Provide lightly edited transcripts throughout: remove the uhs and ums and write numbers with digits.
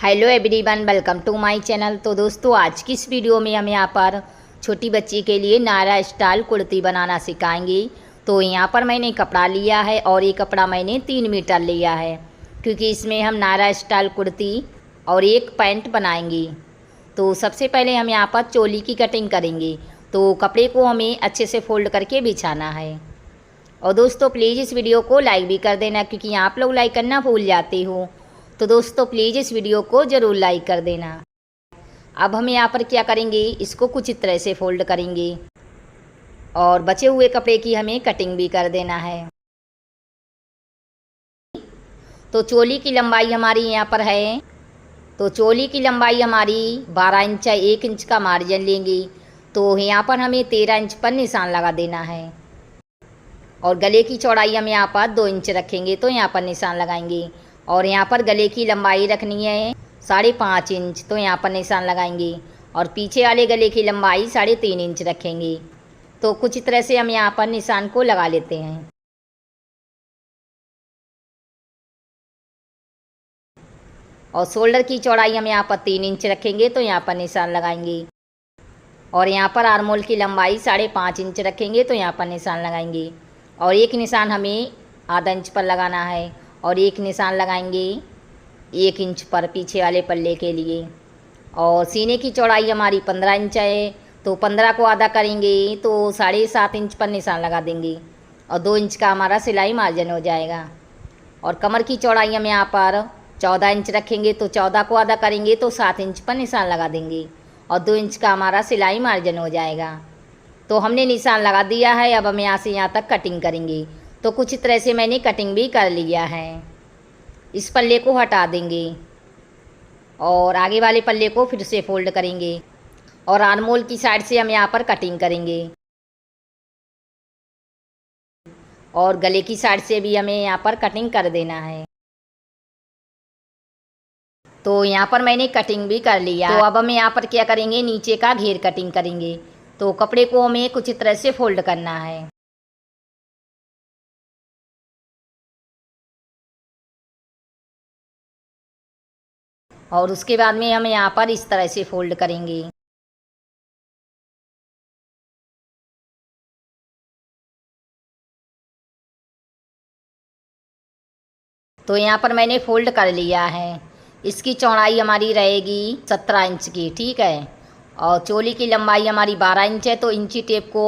Hello everyone, welcome to my channel. तो दोस्तों, आज की इस वीडियो में हम यहाँ पर छोटी बच्ची के लिए नायरा स्टाइल कुर्ती बनाना सिखाएंगे। तो यहाँ पर मैंने कपड़ा लिया है और ये कपड़ा मैंने 3 मीटर लिया है, क्योंकि इसमें हम नायरा स्टाइल कुर्ती और एक पैंट बनाएंगे। तो सबसे पहले हम यहाँ पर चोली की कटिंग करेंगे। तो कपड़े को हमें अच्छे से फोल्ड करके बिछाना है। और दोस्तों, प्लीज़ इस वीडियो को लाइक भी कर देना, क्योंकि आप लोग लाइक करना भूल जाते हो। तो दोस्तों, प्लीज़ इस वीडियो को ज़रूर लाइक कर देना। अब हम यहाँ पर क्या करेंगे, इसको कुछ इस तरह से फोल्ड करेंगे और बचे हुए कपड़े की हमें कटिंग भी कर देना है। तो चोली की लंबाई हमारी यहाँ पर है, तो चोली की लंबाई हमारी 12 इंच है। 1 इंच का मार्जिन लेंगे। तो यहाँ पर हमें 13 इंच पर निशान लगा देना है। और गले की चौड़ाई हम यहाँ पर 2 इंच रखेंगे, तो यहाँ पर निशान लगाएंगे। और यहाँ पर गले की लंबाई रखनी है 5.5 इंच, तो यहाँ पर निशान लगाएंगे। और पीछे वाले गले की लंबाई 3.5 इंच रखेंगे। तो कुछ इस तरह से हम यहाँ पर निशान को लगा लेते हैं। और शोल्डर की चौड़ाई हम यहाँ पर 3 इंच रखेंगे, तो यहाँ पर निशान लगाएंगे। और यहाँ पर आर्मोल की लंबाई 5.5 इंच रखेंगे, तो यहाँ पर निशान लगाएंगे। और एक निशान हमें आधा इंच पर लगाना है, और एक निशान लगाएंगे 1 इंच पर पीछे वाले पल्ले के लिए। और सीने की चौड़ाई हमारी 15 इंच है, तो 15 को आधा करेंगे तो 7.5 इंच पर निशान लगा देंगे। और 2 इंच का हमारा सिलाई मार्जिन हो जाएगा। और कमर की चौड़ाई हम यहाँ पर 14 इंच रखेंगे, तो 14 को आधा करेंगे तो 7 इंच पर निशान लगा देंगे। और 2 इंच का हमारा सिलाई मार्जिन हो जाएगा। तो हमने निशान लगा दिया है। अब हम यहाँ से यहाँ तक कटिंग करेंगे। तो कुछ इस तरह से मैंने कटिंग भी कर लिया है। इस पल्ले को हटा देंगे और आगे वाले पल्ले को फिर से फोल्ड करेंगे। और आर्मोल की साइड से हम यहाँ पर कटिंग करेंगे। और गले की साइड से भी हमें यहाँ पर कटिंग कर देना है। तो यहाँ पर मैंने कटिंग भी कर लिया। तो अब हम यहाँ पर क्या करेंगे, नीचे का घेर कटिंग करेंगे। तो कपड़े को हमें कुछ इस तरह से फोल्ड करना है। और उसके बाद में हम यहाँ पर इस तरह से फोल्ड करेंगे। तो यहाँ पर मैंने फोल्ड कर लिया है। इसकी चौड़ाई हमारी रहेगी 17 इंच की, ठीक है। और चोली की लंबाई हमारी 12 इंच है, तो इंची टेप को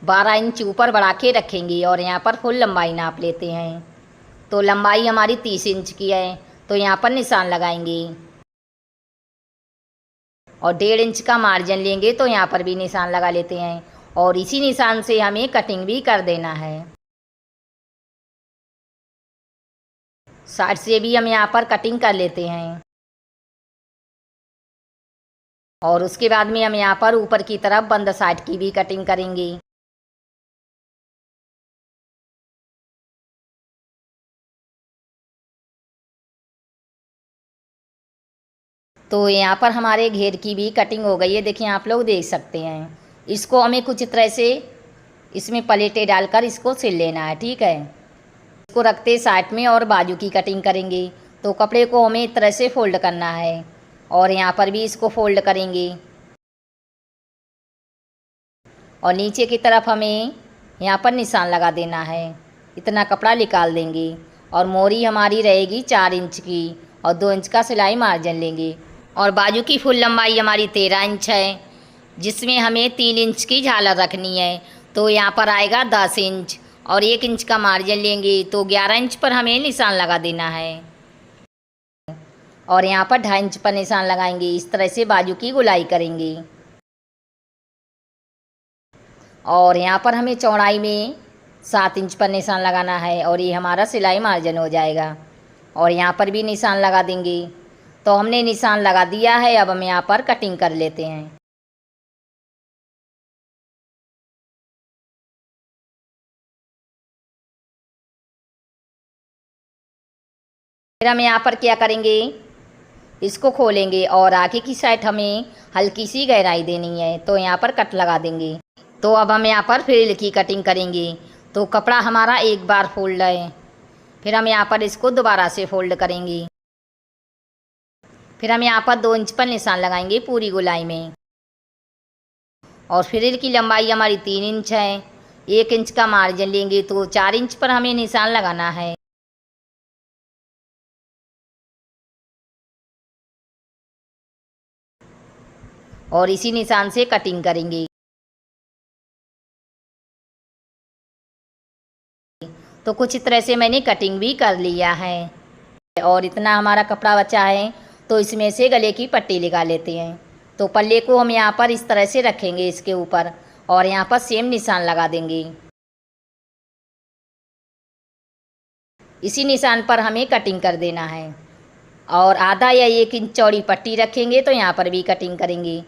12 इंच ऊपर बढ़ा के रखेंगे। और यहाँ पर फुल लंबाई नाप लेते हैं। तो लंबाई हमारी 30 इंच की है, तो यहाँ पर निशान लगाएंगे। और 1.5 इंच का मार्जिन लेंगे, तो यहाँ पर भी निशान लगा लेते हैं। और इसी निशान से हमें कटिंग भी कर देना है। साइड से भी हम यहाँ पर कटिंग कर लेते हैं। और उसके बाद में हम यहाँ पर ऊपर की तरफ बंद साइड की भी कटिंग करेंगे। तो यहाँ पर हमारे घेर की भी कटिंग हो गई है, देखिए आप लोग देख सकते हैं। इसको हमें कुछ तरह से इसमें पलेटें डालकर इसको सिल लेना है, ठीक है। इसको रखते साइड में और बाजू की कटिंग करेंगे। तो कपड़े को हमें इस तरह से फोल्ड करना है। और यहाँ पर भी इसको फोल्ड करेंगे। और नीचे की तरफ हमें यहाँ पर निशान लगा देना है। इतना कपड़ा निकाल देंगे। और मोरी हमारी रहेगी 4 इंच की, और 2 इंच का सिलाई मार्जिन लेंगे। और बाजू की फुल लंबाई हमारी 13 इंच है, जिसमें हमें 3 इंच की झालर रखनी है। तो यहाँ पर आएगा 10 इंच। और 1 इंच का मार्जिन लेंगे, तो 11 इंच पर हमें निशान लगा देना है। और यहाँ पर 2.5 इंच पर निशान लगाएंगे। इस तरह से बाजू की गुलाई करेंगे। और यहाँ पर हमें चौड़ाई में 7 इंच पर निशान लगाना है। और ये हमारा सिलाई मार्जिन हो जाएगा। और यहाँ पर भी निशान लगा देंगे। तो हमने निशान लगा दिया है। अब हम यहाँ पर कटिंग कर लेते हैं। फिर हम यहाँ पर क्या करेंगे, इसको खोलेंगे। और आगे की साइड हमें हल्की सी गहराई देनी है, तो यहाँ पर कट लगा देंगे। तो अब हम यहाँ पर फ्रिल की कटिंग करेंगे। तो कपड़ा हमारा एक बार फोल्ड है, फिर हम यहाँ पर इसको दोबारा से फोल्ड करेंगे। फिर हम यहाँ पर 2 इंच पर निशान लगाएंगे पूरी गोलाई में। और फ्रिल की लंबाई हमारी 3 इंच है। 1 इंच का मार्जिन लेंगे तो 4 इंच पर हमें निशान लगाना है। और इसी निशान से कटिंग करेंगे। तो कुछ इस तरह से मैंने कटिंग भी कर लिया है। और इतना हमारा कपड़ा बचा है तो इसमें से गले की पट्टी लगा लेते हैं। तो पल्ले को हम यहाँ पर इस तरह से रखेंगे इसके ऊपर और यहाँ पर सेम निशान लगा देंगे। इसी निशान पर हमें कटिंग कर देना है। और आधा या 1 इंच चौड़ी पट्टी रखेंगे तो यहाँ पर भी कटिंग करेंगे।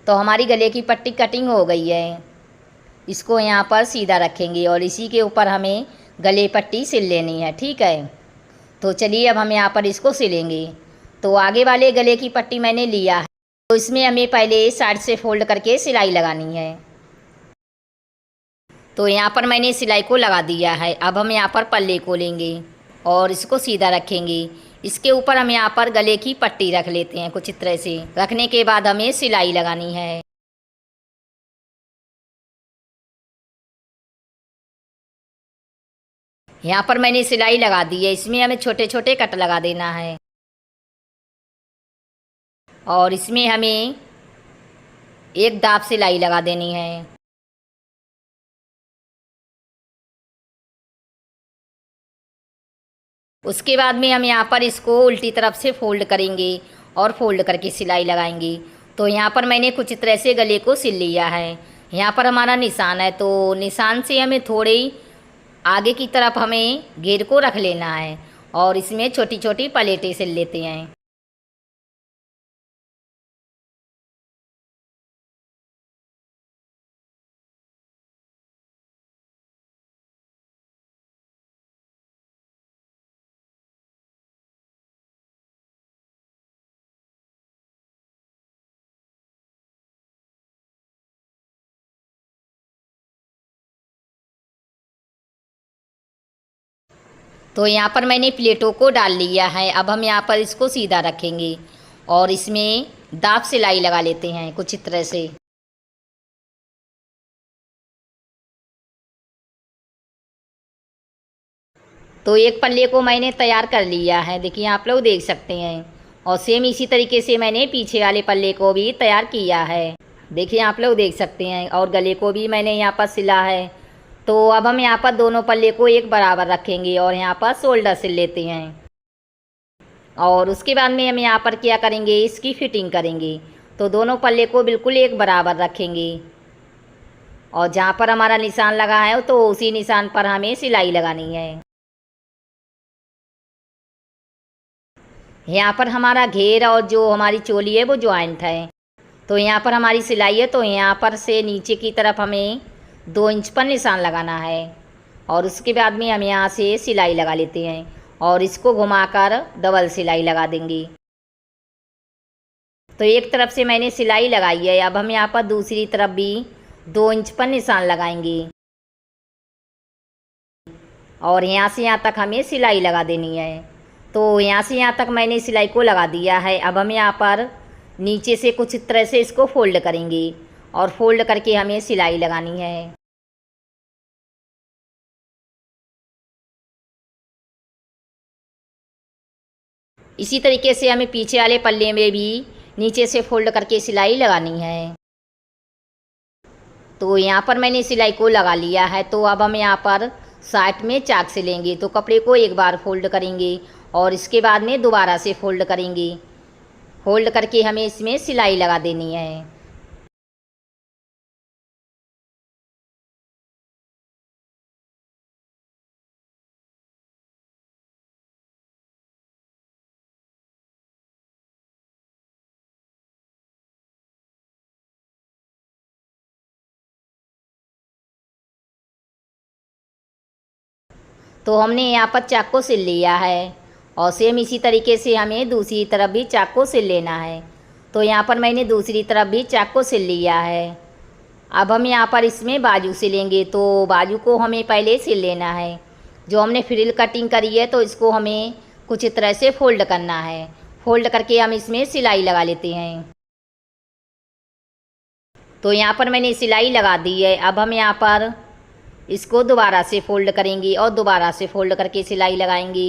तो हमारी गले की पट्टी कटिंग हो गई है। इसको यहाँ पर सीधा रखेंगे और इसी के ऊपर हमें गले पट्टी सिल लेनी है। ठीक है, तो चलिए अब हम यहाँ पर इसको सिलेंगे। तो आगे वाले गले की पट्टी मैंने लिया है, तो इसमें हमें पहले साइड से फोल्ड करके सिलाई लगानी है। तो यहाँ पर मैंने सिलाई को लगा दिया है। अब हम यहाँ पर पल्ले को लेंगे और इसको सीधा रखेंगे। इसके ऊपर हम यहाँ पर गले की पट्टी रख लेते हैं। कुछ इस तरह से रखने के बाद हमें सिलाई लगानी है। यहाँ पर मैंने सिलाई लगा दी है। इसमें हमें छोटे छोटे कट लगा देना है और इसमें हमें एक दाब सिलाई लगा देनी है। उसके बाद में हम यहाँ पर इसको उल्टी तरफ से फोल्ड करेंगे और फोल्ड करके सिलाई लगाएंगे। तो यहाँ पर मैंने कुछ तरह से गले को सिल लिया है। यहाँ पर हमारा निशान है, तो निशान से हमें थोड़े ही आगे की तरफ हमें घेर को रख लेना है और इसमें छोटी छोटी पलेटें सिल लेते हैं। तो यहाँ पर मैंने प्लेटों को डाल लिया है। अब हम यहाँ पर इसको सीधा रखेंगे और इसमें दाब सिलाई लगा लेते हैं कुछ इस तरह से। तो एक पल्ले को मैंने तैयार कर लिया है, देखिए आप लोग देख सकते हैं। और सेम इसी तरीके से मैंने पीछे वाले पल्ले को भी तैयार किया है, देखिए आप लोग देख सकते हैं। और गले को भी मैंने यहाँ पर सिला है। तो अब हम यहाँ पर दोनों पल्ले को एक बराबर रखेंगे और यहाँ पर शोल्डर सिल लेते हैं। और उसके बाद में हम यहाँ पर क्या करेंगे, इसकी फिटिंग करेंगे। तो दोनों पल्ले को बिल्कुल एक बराबर रखेंगे और जहाँ पर हमारा निशान लगा है तो उसी निशान पर हमें सिलाई लगानी है। यहाँ पर हमारा घेर और जो हमारी चोली है वो जॉइंट है। तो यहाँ पर हमारी सिलाई है, तो यहाँ पर से नीचे की तरफ हमें 2 इंच पर निशान लगाना है और उसके बाद में हम यहाँ से सिलाई लगा लेते हैं और इसको घुमाकर डबल सिलाई लगा देंगे। तो एक तरफ से मैंने सिलाई लगाई है। अब हम यहाँ पर दूसरी तरफ भी 2 इंच पर निशान लगाएंगे और यहाँ से यहाँ तक हमें सिलाई लगा देनी है। तो यहाँ से यहाँ तक मैंने सिलाई को लगा दिया है। अब हम यहाँ पर नीचे से कुछ इस तरह से इसको फोल्ड करेंगे और फोल्ड करके हमें सिलाई लगानी है। इसी तरीके से हमें पीछे वाले पल्ले में भी नीचे से फोल्ड करके सिलाई लगानी है। तो यहाँ पर मैंने सिलाई को लगा लिया है। तो अब हम यहाँ पर साइड में चाक से लेंगे। तो कपड़े को एक बार फोल्ड करेंगे और इसके बाद में दोबारा से फोल्ड करेंगे। फोल्ड करके हमें इसमें सिलाई लगा देनी है। तो हमने यहाँ पर चाक को सिल लिया है और सेम इसी तरीके से हमें दूसरी तरफ भी चाक को सिल लेना है। तो यहाँ पर मैंने दूसरी तरफ भी चाक को सिल लिया है। अब हम यहाँ पर इसमें बाजू सिलेंगे। तो बाजू को हमें पहले सिल लेना है। जो हमने फ्रिल कटिंग करी है तो इसको हमें कुछ इस तरह से फोल्ड करना है। फोल्ड करके हम इसमें सिलाई लगा लेते हैं। तो यहाँ पर मैंने सिलाई लगा दी है। अब हम यहाँ पर इसको दोबारा से फोल्ड करेंगे और दोबारा से फोल्ड करके सिलाई लगाएंगे।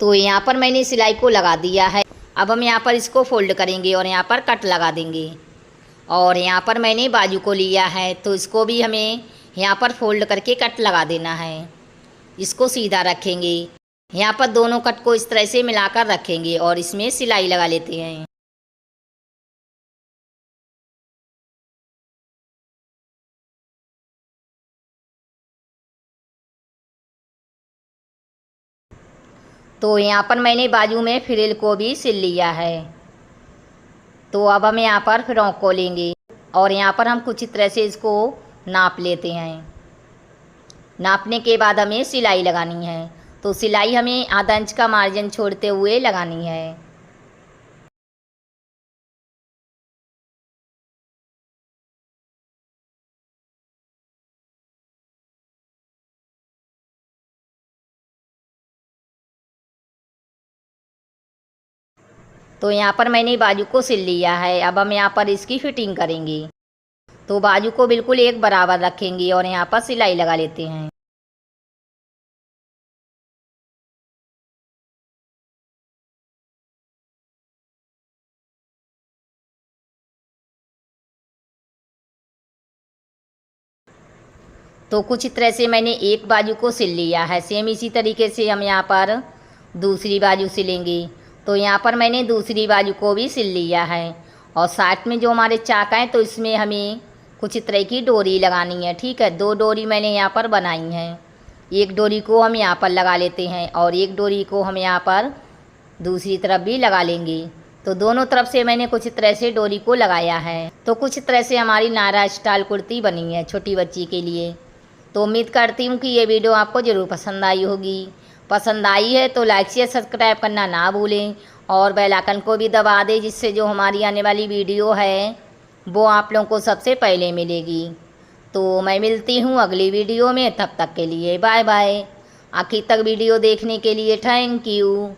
तो यहाँ पर मैंने सिलाई को लगा दिया है। अब हम यहाँ पर इसको फोल्ड करेंगे और यहाँ पर कट लगा देंगे। और यहाँ पर मैंने बाजू को लिया है, तो इसको भी हमें यहाँ पर फोल्ड करके कट लगा देना है। इसको सीधा रखेंगे। यहाँ पर दोनों कट को इस तरह से मिलाकर रखेंगे और इसमें सिलाई लगा लेते हैं। तो यहाँ पर मैंने बाजू में फ्रिल को भी सिल लिया है। तो अब हम यहाँ पर फ्रॉक को लेंगे और यहाँ पर हम कुछ इस तरह से इसको नाप लेते हैं। नापने के बाद हमें सिलाई लगानी है। तो सिलाई हमें आधा इंच का मार्जिन छोड़ते हुए लगानी है। तो यहाँ पर मैंने बाजू को सिल लिया है। अब हम यहाँ पर इसकी फिटिंग करेंगे। तो बाजू को बिल्कुल एक बराबर रखेंगे और यहाँ पर सिलाई लगा लेते हैं। तो कुछ इस तरह से मैंने एक बाजू को सिल लिया है। सेम इसी तरीके से हम यहाँ पर दूसरी बाजू सिलेंगे। तो यहाँ पर मैंने दूसरी बाजू को भी सिल लिया है। और साथ में जो हमारे चाक हैं, तो इसमें हमें कुछ इस तरह की डोरी लगानी है। ठीक है, 2 डोरी मैंने यहाँ पर बनाई हैं। एक डोरी को हम यहाँ पर लगा लेते हैं और एक डोरी को हम यहाँ पर दूसरी तरफ भी लगा लेंगे। तो दोनों तरफ से मैंने कुछ इस तरह से डोरी को लगाया है। तो कुछ इस तरह से हमारी नायरा स्टाइल कुर्ती बनी है छोटी बच्ची के लिए। तो उम्मीद करती हूँ कि ये वीडियो आपको ज़रूर पसंद आई होगी। पसंद आई है तो लाइक शेयर सब्सक्राइब करना ना भूलें और बेल आइकन को भी दबा दें, जिससे जो हमारी आने वाली वीडियो है वो आप लोगों को सबसे पहले मिलेगी। तो मैं मिलती हूँ अगली वीडियो में। तब तक के लिए बाय बाय। आखिर तक वीडियो देखने के लिए थैंक यू।